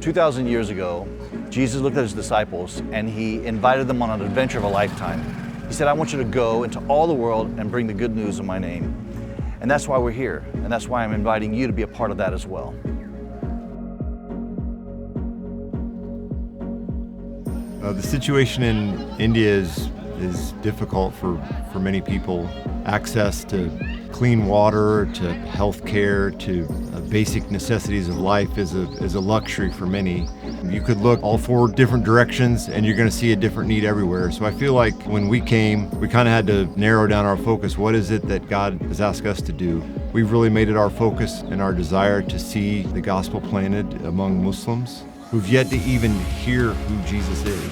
2,000 years ago, Jesus looked at his disciples and he invited them on an adventure of a lifetime. He said, I want you to go into all the world and bring the good news of my name. And that's why we're here. And that's why I'm inviting you to be a part of that as well. The situation in India is difficult for many people. Access to clean water, to health care, to basic necessities of life is a luxury for many. You could look all four different directions and you're going to see a different need everywhere. So I feel like when we came, we kind of had to narrow down our focus. What is it that God has asked us to do? We've really made it our focus and our desire to see the gospel planted among Muslims who've yet to even hear who Jesus is.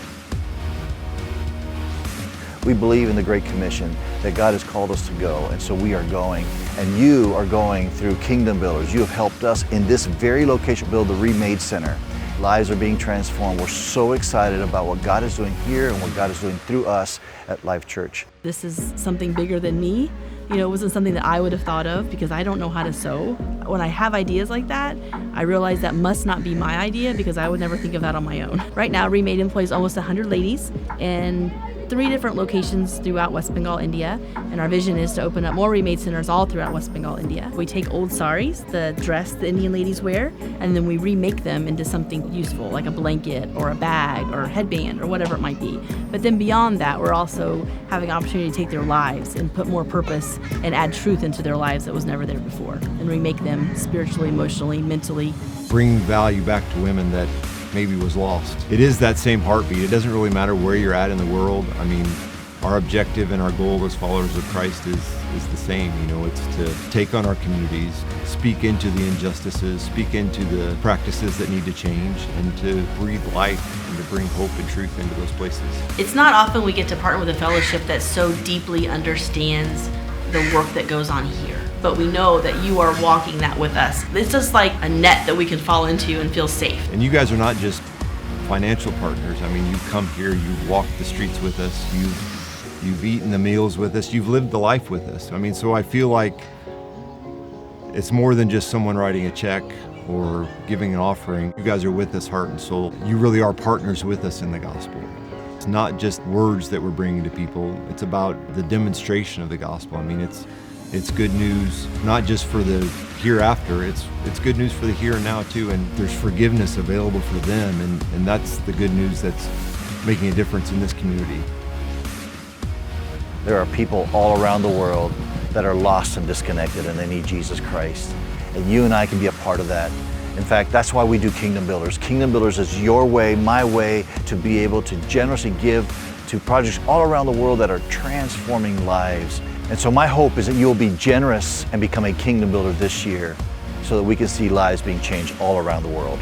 We believe in the Great Commission that God has called us to go, and so we are going. And you are going through Kingdom Builders. You have helped us in this very location build the Remade Center. Lives are being transformed. We're so excited about what God is doing here and what God is doing through us at Life Church. This is something bigger than me. It wasn't something that I would have thought of because I don't know how to sew. When I have ideas like that, I realize that must not be my idea because I would never think of that on my own. Right now, Remade employs almost 100 ladies in 3 different locations throughout West Bengal, India, and our vision is to open up more Remade centers all throughout West Bengal, India. We take old saris, the dress the Indian ladies wear, and then we remake them into something useful, like a blanket or a bag or a headband or whatever it might be. But then beyond that, we're also having an opportunity to take their lives and put more purpose and add truth into their lives that was never there before, and remake them spiritually, emotionally, mentally. Bring value back to women that maybe was lost. It is that same heartbeat. It doesn't really matter where you're at in the world. I mean, our objective and our goal as followers of Christ is the same. It's to take on our communities, speak into the injustices, speak into the practices that need to change, and to breathe life and to bring hope and truth into those places. It's not often we get to partner with a fellowship that so deeply understands the work that goes on here. But we know that you are walking that with us. It's just like a net that we can fall into and feel safe. And you guys are not just financial partners. I mean, you come here, you've walked the streets with us, you've eaten the meals with us, you've lived the life with us. I mean, so I feel like it's more than just someone writing a check or giving an offering. You guys are with us heart and soul. You really are partners with us in the gospel. It's not just words that we're bringing to people. It's about the demonstration of the gospel. I mean, it's good news, not just for the hereafter, it's good news for the here and now too, and there's forgiveness available for them, and that's the good news that's making a difference in this community. There are people all around the world that are lost and disconnected and they need Jesus Christ. And you and I can be a part of that. In fact, that's why we do Kingdom Builders. Kingdom Builders is your way, my way, to be able to generously give to projects all around the world that are transforming lives. And so my hope is that you'll be generous and become a Kingdom Builder this year so that we can see lives being changed all around the world.